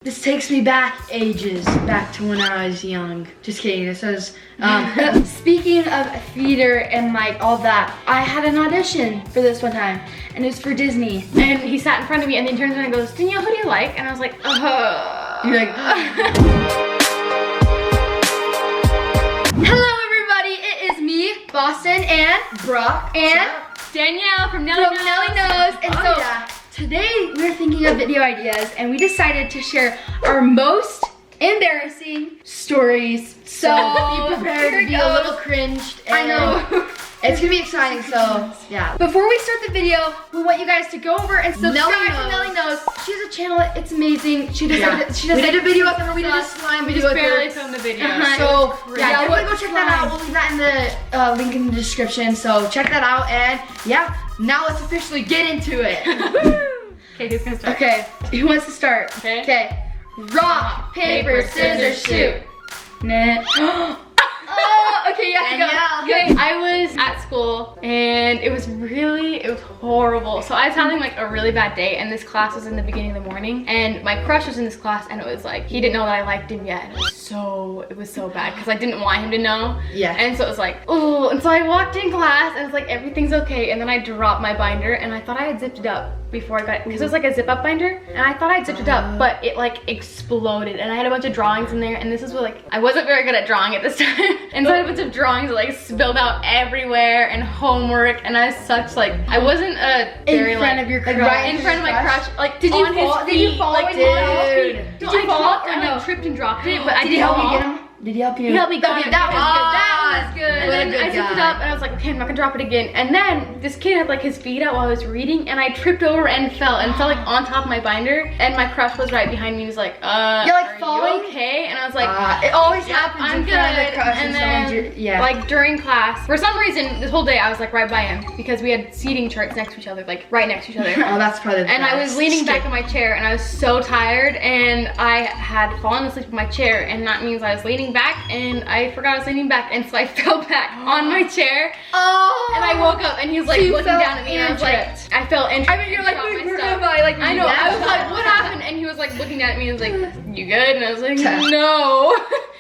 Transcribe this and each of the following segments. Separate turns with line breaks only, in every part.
This takes me back ages, back to when I was young. Just kidding, this was, speaking of theater and like all that, I had an audition for this one time, and it was for Disney.
And he sat in front of me and then he turns around and goes, Danielle, who do you like? And I was like,
You're like, hello everybody, it is me, Boston, and Brock, and
Danielle from Nelly
Knows. And today we're thinking of video ideas, and we decided to share our most embarrassing stories. So be prepared to be a little cringed. I know. It's gonna be exciting, so yeah. Before we start the video, we want you guys to go over and subscribe to Nelly Knows. She has a channel, it's amazing. She does we did a video with her, we did a slime video with her.
We just barely filmed the video.
So yeah, definitely go check that out. We'll leave that in the link in the description. So check that out, and yeah, now let's officially get into it.
Okay, who's gonna start?
Okay, who wants to start?
Okay.
Rock, paper, scissors, shoot. Nah. Oh, okay, you have to go.
Okay, I was at school and it was horrible. So I was having like a really bad day, and this class was in the beginning of the morning, and my crush was in this class, and it was like, he didn't know that I liked him yet. It was so bad because I didn't want him to know. Yeah. And so it was like, oh, and so I walked in class and it's like, everything's okay, and then I dropped my binder, and I thought I had zipped it up before I got it, because it was like a zip up binder, and I thought I'd zipped it up, but it like exploded, and I had a bunch of drawings in there, and this is what, like, I wasn't very good at drawing at this time, and so I had a bunch of drawings that like spilled out everywhere, and homework, and I was such like, I wasn't a very,
in front of your crush.
Right in front of my crush, like,
did you fall? Did you fall?
Like,
Did you fall?
I like tripped and dropped it, but I
did he help you get him? Did he help you?
He helped me get him.
That was good.
And then I zipped it up, and I was like, okay, I'm not gonna drop it again. And then this kid had like his feet out while I was reading, and I tripped over and fell like on top of my binder. And my crush was right behind me. He was like,
you're like falling?
You okay? And I was like,
it always happens.
I'm good. And then, like during class, for some reason, this whole day I was like right by him, because we had seating charts next to each other, like right next to each other.
Oh, that's probably the best.
And I was leaning back in my chair, and I was so tired, and I had fallen asleep in my chair, and that means I was leaning back, and I forgot I was leaning back, and so I fell back on my chair. Oh! And I woke up, and he was like looking down at me, and I was like, I fell and
I mean, you're like,
I know, I was like, what happened? And he was like looking at me and was like, you good? And I was like, no.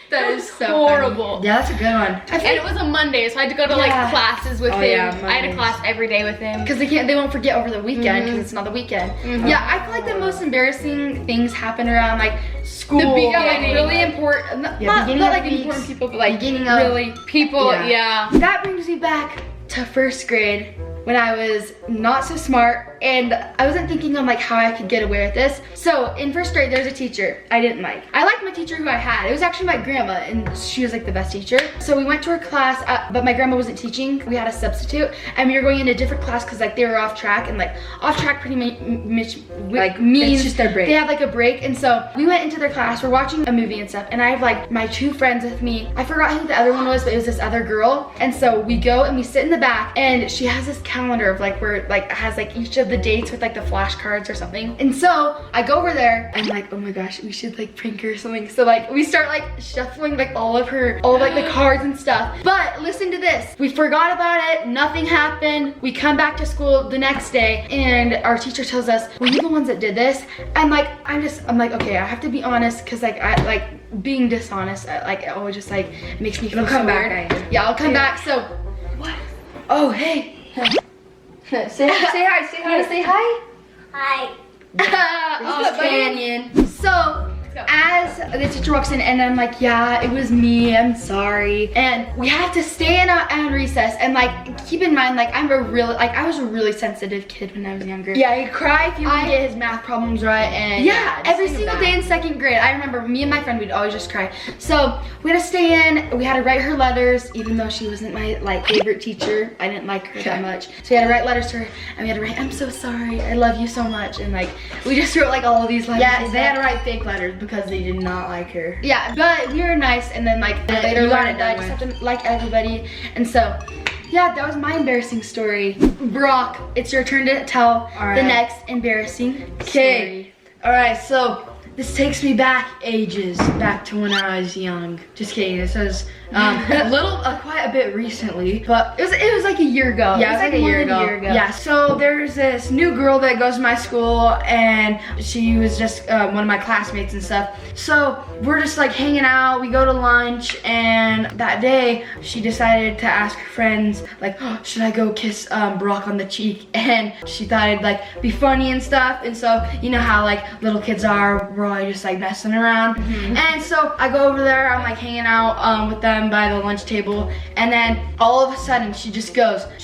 That is so
horrible.
Funny. Yeah, that's a good one.
And it was a Monday, so I had to go to like classes with him.
Yeah,
I had a class every day with him.
Because they won't forget over the weekend, because it's not the weekend. Yeah, I feel like the most embarrassing things happen around like school.
The beginning.
Like really important, not like important people, but like beginning of
really people, yeah.
That brings me back to first grade, when I was not so smart, and I wasn't thinking on like how I could get away with this. So in first grade, there's a teacher I didn't like. I liked my teacher who I had. It was actually my grandma, and she was like the best teacher. So we went to her class, but my grandma wasn't teaching. We had a substitute, and we were going in a different class because like they were off track, and like off track pretty much like means it's just their break. They had like a break, and so we went into their class. We're watching a movie and stuff, and I have like my two friends with me. I forgot who the other one was, but it was this other girl. And so we go and we sit in the back, and she has this calendar of like where like has like each of the dates with like the flashcards or something. And so I go over there, and like, oh my gosh, we should like prank her or something. So like we start like shuffling like all of like the cards and stuff. But listen to this. We forgot about it. Nothing happened. We come back to school the next day, and our teacher tells us, were you the ones that did this? And like I'm like, okay, I have to be honest, because like I like being dishonest, like it always just like makes me feel so weird. Yeah, I'll come back. So what? Oh, hey. Say hi. Say hi.
Hi.
This is Canyon. So as the teacher walks in, and I'm like, yeah, it was me, I'm sorry. And we have to stay in on recess, and like keep in mind, like I was a really sensitive kid when I was younger. Yeah, he'd cry if you would get his math problems right, and yeah, every single day in second grade. I remember me and my friend, we'd always just cry. So we had to stay in, we had to write her letters, even though she wasn't my like favorite teacher. I didn't like her that much. So we had to write letters to her, and we had to write, I'm so sorry, I love you so much. And like we just wrote like all of these letters. Yeah, they had to write fake letters because they did not like her. Yeah, but we were nice, and then like later learned that I just have to like everybody. And so yeah, that was my embarrassing story. Brock, it's your turn to tell the next embarrassing story.
All right, so
this takes me back ages, back to when I was young. Just kidding. This was quite a bit recently, but it was like a year ago. Yeah, it was like a year ago. Yeah. So there's this new girl that goes to my school, and she was just one of my classmates and stuff. So we're just like hanging out. We go to lunch, and that day she decided to ask her friends like, oh, should I go kiss Brock on the cheek? And she thought it'd like be funny and stuff. And so you know how like little kids are, we're all just like messing around. And so I go over there. I'm like hanging out with them by the lunch table, and then all of a sudden she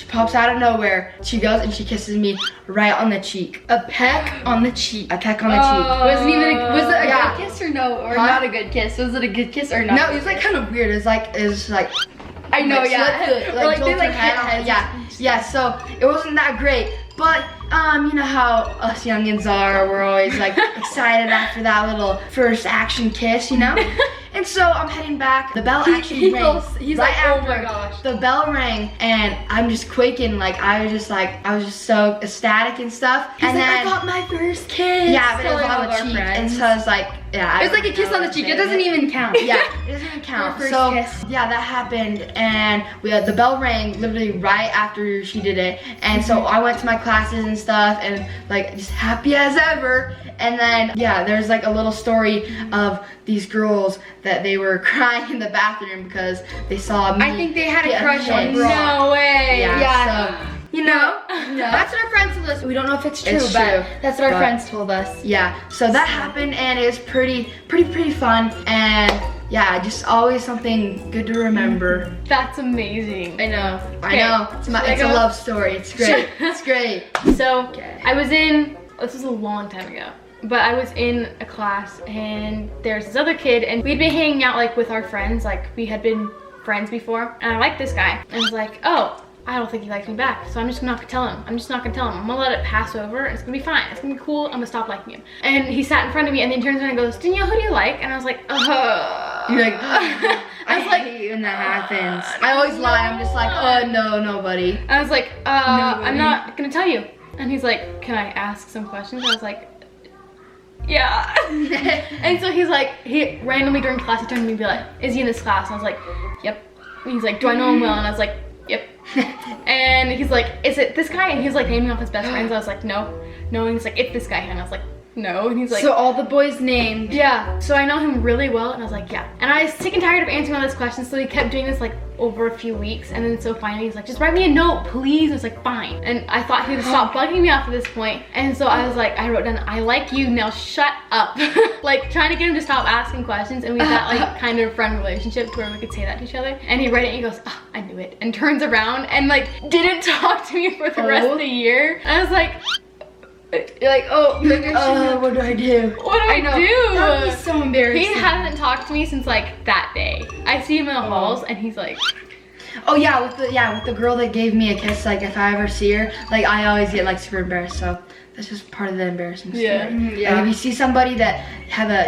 pops out of nowhere. She goes and she kisses me right on the cheek.
A peck on the cheek.
A peck on the cheek.
Was it a good kiss or no? Or not a good kiss? Was it a good kiss or not?
No, it was like kind of weird. It was like
I know,
like,
yeah.
Like
they like hit
yeah. So it wasn't that great, but you know how us youngins are. We're always like excited after that little first action kiss, you know. And so I'm heading back. The bell actually rang.
He's
right
like,
after
oh my gosh.
the bell rang, and I'm just quaking. Like I was just so ecstatic and stuff.
And then I got my first kiss.
Yeah, but it was on the cheek, and so I was like, yeah.
It's like a kiss on the cheek. It doesn't even count.
Yeah, it doesn't even count.
First
So
kiss.
yeah, that happened, and the bell rang literally right after she did it, and so I went to my classes and stuff, and like just happy as ever. And then yeah, there's like a little story of these girls that they were crying in the bathroom because they saw me.
I think they had a crush on
Brock.
No way.
Yeah. So, you know,
That's what our friends told us. We don't know if it's true,
It's
but
true,
that's what our
but-
friends told us.
yeah. So that happened, and it was pretty fun, and yeah, just always something good to remember.
That's amazing. I know.
I know. It's a love story. It's great. It's great.
So
Okay.
this was a long time ago, but I was in a class, and there's this other kid, and we'd been hanging out like with our friends, like we had been friends before, and I liked this guy, and I was like, oh, I don't think he likes me back, so I'm just not gonna tell him. I'm gonna let it pass over, and it's gonna be fine. It's gonna be cool. I'm gonna stop liking him. And he sat in front of me, and then he turns around and goes, Danielle, who do you like? And I was like,
You're like, I hate when that happens. I always lie. I'm just like, oh no, nobody.
I was like, I'm not gonna tell you. And he's like, can I ask some questions? And I was like, yeah. And so he's like, he randomly during class, he turned to me and be like, is he in this class? And I was like, yep. And he's like, do I know him well? And I was like, yep. And he's like, is it this guy? And he's like naming off his best friends. I was like, no. And he's like, it's this guy. And I was like, no. And he's like,
so all the boys named.
yeah. So I know him really well. And I was like, yeah. And I was sick and tired of answering all these questions. So he kept doing this like over a few weeks. And then so finally he's like, just write me a note, please. I was like, fine. And I thought he would stop bugging me off at this point. And so I was like, I wrote down, I like you, now shut up. Like trying to get him to stop asking questions. And we had that like kind of friend relationship to where we could say that to each other. And he read it and he goes, oh, I knew it. And turns around and like didn't talk to me for the rest of the year. And I was like, you're like, oh,
What do I do?
what do I do?
That would be so embarrassing.
He hasn't talked to me since like that day. I see him in the halls and he's like,
Oh yeah, with the girl that gave me a kiss. Like if I ever see her, like I always get like super embarrassed. So that's just part of the embarrassing story.
Yeah.
Like, if you see somebody that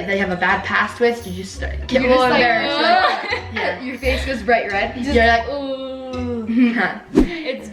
they have a bad past with, you just get a little
just, like,
embarrassed. Like, yeah.
Your face goes bright red.
You're like,
ooh.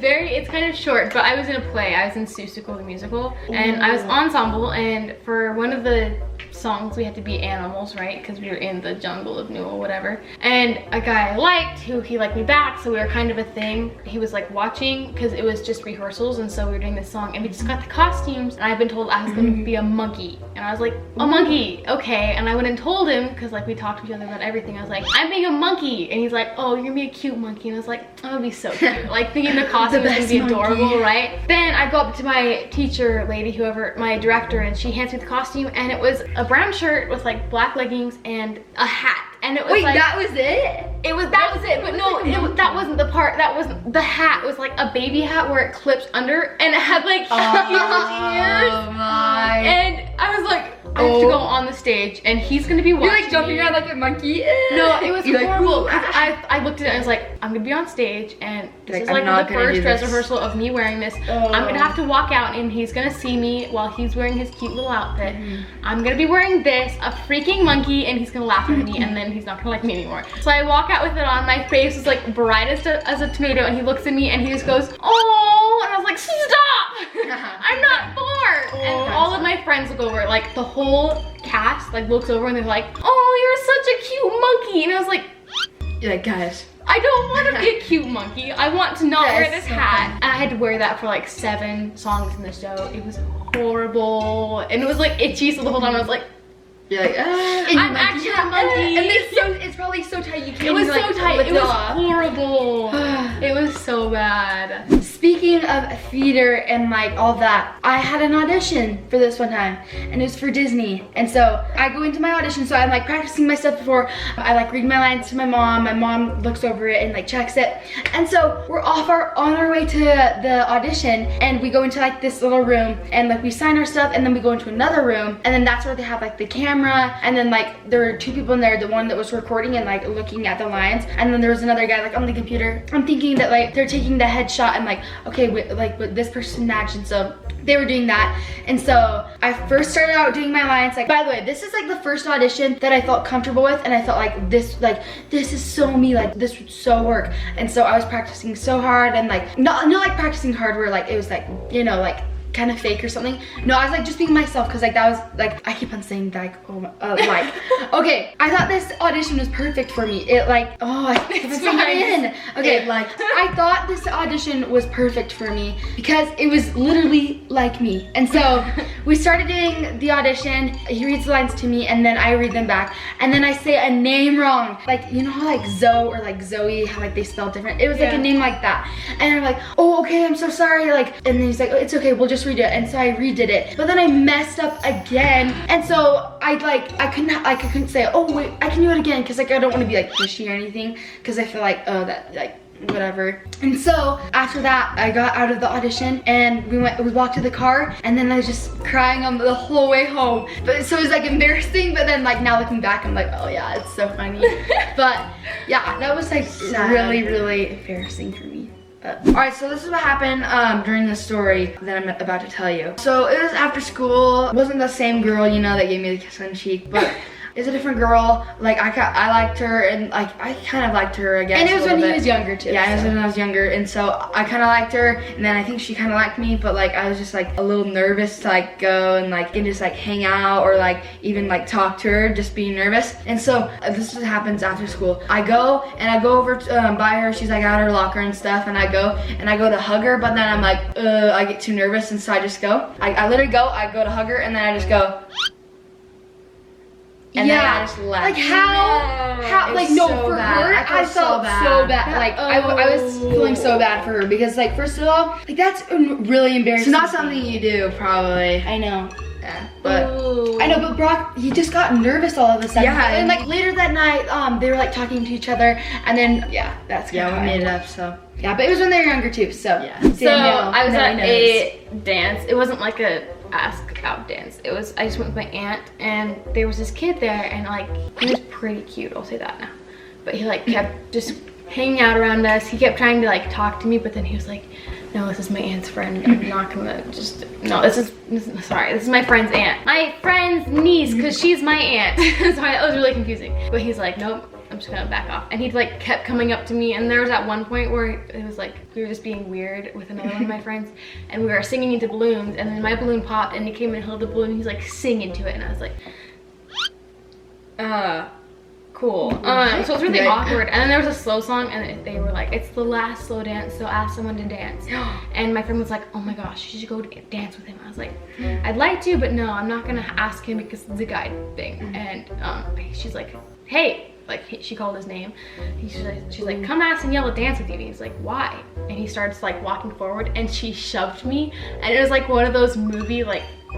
It's kind of short, but I was in a play. I was in Seussical the musical, and I was ensemble, and for one of the songs we had to be animals, right? Because we were in the jungle of Newell, whatever. And a guy I liked, he liked me back, so we were kind of a thing. He was like watching, because it was just rehearsals, and so we were doing this song, and we just got the costumes, and I've been told I was going to be a monkey. And I was like, a monkey, okay. And I went and told him, because like we talked to each other about everything. I was like, I'm being a monkey. And he's like, oh, you're gonna be a cute monkey. And I was like, oh, that'd be so cute. Like thinking the costume was gonna be adorable, right? Then I go up to my teacher lady, whoever, my director, and she hands me the costume, and it was a brown shirt with like black leggings and a hat. And it was like,
that was it?
That was it, but no, that wasn't the part. That wasn't the hat. It was like a baby hat where it clips under, and it had like huge ears.
Oh my.
And I was like, I have to go on the stage, and he's gonna be watching.
You're like jumping around like a monkey.
No, it was
You're
horrible.
like,
'Cause I looked at it and I was like, I'm gonna be on stage, and this is
I'm
like
not
the
gonna
first
do
dress
this.
rehearsal of me wearing this. I'm gonna have to walk out, and he's gonna see me while he's wearing his cute little outfit. I'm gonna be wearing this, a freaking monkey, and he's gonna laugh at me, and then he's not gonna like me anymore. So I walk out with it on. My face was like bright as a tomato, and he looks at me and he just goes, oh, and I was like, stop! I'm not bored. And all of my friends look over, like the whole cast like looks over and they're like, oh, you're such a cute monkey. And I was like,
you're like, guys,
I don't want to be a cute monkey. I want to not wear this hat. And I had to wear that for like 7 songs in the show. It was horrible. And it was like itchy, so the whole time I was like,
you're like,
I'm actually a monkey.
And it's probably so tight you can't.
It was
even,
so
like,
tight.
lift
It was
off.
horrible. It was so bad.
Speaking of theater and like all that, I had an audition for this one time, and it was for Disney. And so I go into my audition, so I'm like practicing my stuff before. I like read my lines to my mom. My mom looks over it and like checks it. And so we're on our way to the audition, and we go into like this little room, and like we sign our stuff, and then we go into another room, and then that's where they have like the camera, and then like there were 2 people in there, the one that was recording and like looking at the lines, and then there was another guy like on the computer. I'm thinking that like they're taking the headshot and like, okay, with this person action, so they were doing that. And so I first started out doing my lines. Like, by the way, this is like the first audition that I felt comfortable with, and I felt like this is so me, like this would so work. And so I was practicing so hard, and like not like practicing hard where like it was like, you know, like kind of fake or something. No, I was like just being myself, because like that was like, I keep on saying like, oh my, like, okay, I thought this audition was perfect for me. It like, oh, I keep on saying it in. Okay, like I thought this audition was perfect for me because it was literally like me. And so we started doing the audition. He reads the lines to me, and then I read them back, and then I say a name wrong. Like, you know how like Zoe or like Zoe, how like they spell different? It was like a name like that. And I'm like, oh, okay, I'm so sorry. Like, and then he's like, oh, it's okay, we'll just read it. And so I redid it, but then I messed up again. And so I couldn't say, oh wait, I can do it again, because like I don't want to be like pushy or anything, because I feel like, oh, that like whatever. And so after that, I got out of the audition, and we walked to the car, and then I was just crying on the whole way home. But so it was like embarrassing, but then like now looking back, I'm like, oh yeah, it's so funny. But yeah, that was like really, really embarrassing for me. Alright, so this is what happened during the story that I'm about to tell you. So it was after school. It wasn't the same girl, you know, that gave me the kiss on the cheek, but it's a different girl. Like I liked her, and like I kind of liked her, I guess. And it was when he was younger too. Yeah, it was when I was younger, and so I kind of liked her, and then I think she kind of liked me, but like I was just like a little nervous to like go and just like hang out, or like even like talk to her, just being nervous. And so this is what happens after school. I go over to, by her. She's like out of her locker and stuff, and I go to hug her, but then I'm like, I get too nervous, and so I just go. I literally go. I go to hug her, and then I just go. And then I just left. Like how like no, so for bad. Her I felt so bad. Like I was feeling so bad for her, because like first of all, like that's really embarrassing. It's not something you do probably. I know. Yeah, but I know, but Brock, he just got nervous all of a sudden. Yeah, and like later that night, they were like talking to each other, and then that's we made it up. So yeah, but it was when they were younger too. So yeah.
So I was at a dance. It wasn't like a ask out dance. It was, I just went with my aunt, and there was this kid there, and like he was pretty cute, I'll say that now, but he like kept just hanging out around us. He kept trying to like talk to me, but then he was like, no, this is my aunt's friend. I'm not gonna just, no, this is my friend's aunt. My friend's niece, because she's my aunt. Sorry, that was really confusing. But he's like, nope, I'm just gonna back off. And he like kept coming up to me, and there was at one point where it was like, we were just being weird with another one of my friends, and we were singing into balloons, and then my balloon popped, and he came and held the balloon, and he's like singing to it, and I was like, cool. So it was really awkward. And then there was a slow song, and they were like, it's the last slow dance, so ask someone to dance. And my friend was like, oh my gosh, you should go dance with him. I was like, I'd like to, but no, I'm not gonna ask him because it's a guy thing. And she's like, hey, like she called his name. She's like, come ask Danielle to dance with you. And he's like, why? And he starts like walking forward, and she shoved me, and it was like one of those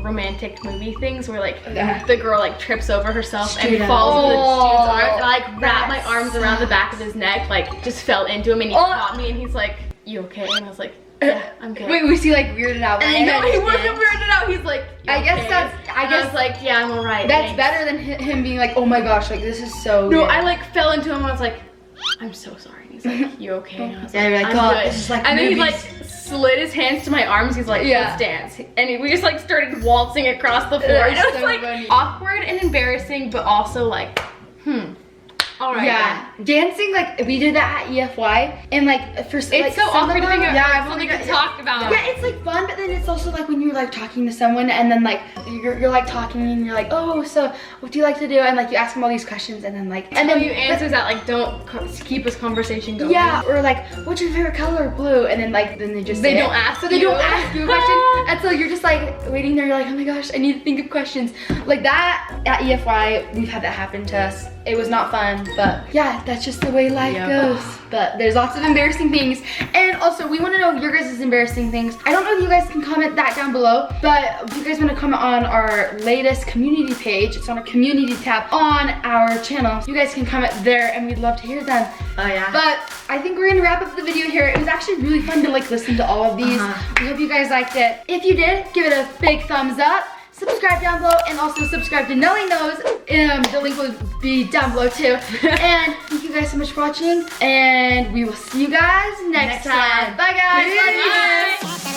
romantic movie things where like the girl like trips over herself and falls into the dude's arms, and I like wrapped my arms around the back of his neck, like just fell into him, and he caught me, and he's like, you okay? And I was like, yeah, I'm good. Wait, was he like weirded out? And no, he wasn't weirded out. He's like, I guess like, yeah, I'm alright. That's better than him being like, oh my gosh, like this is so weird. I like fell into him, and I was like, I'm so sorry. And he's like, you okay? And I was like, I'm good. It's just like and then he like slid his hands to my arms. He's like, let's dance. And we just like started waltzing across the floor. And it was so like funny. Awkward and embarrassing, but also like, All right.
Yeah, dancing, like we did that at EFY, and like for
It's
like,
so awkward to think of
something
something to talk about.
Yeah, it's like fun, but then it's also like when you're like talking to someone, and then like you're like talking, and you're like, oh, so what do you like to do? And like you ask them all these questions, and then like
and then you answers that like don't keep this conversation going.
Yeah, or like what's your favorite color? Blue, and then like then they just
They
say
don't
it.
ask
So they
you.
don't ask you a question, and so you're just like waiting there. You're like, oh my gosh, I need to think of questions like that. At EFY, we've had that happen to us. It was not fun, but yeah, that's just the way life goes. But there's lots of embarrassing things. And also, we want to know your guys' embarrassing things. I don't know if you guys can comment that down below, but if you guys want to comment on our latest community page, it's on our community tab on our channel. You guys can comment there, and we'd love to hear them.
Oh yeah.
But I think we're gonna wrap up the video here. It was actually really fun to like listen to all of these. We hope you guys liked it. If you did, give it a big thumbs up. Subscribe down below, and also subscribe to Knowing Those. The link will be down below too. And thank you guys so much for watching, and we will see you guys next time. Bye guys.
Bye.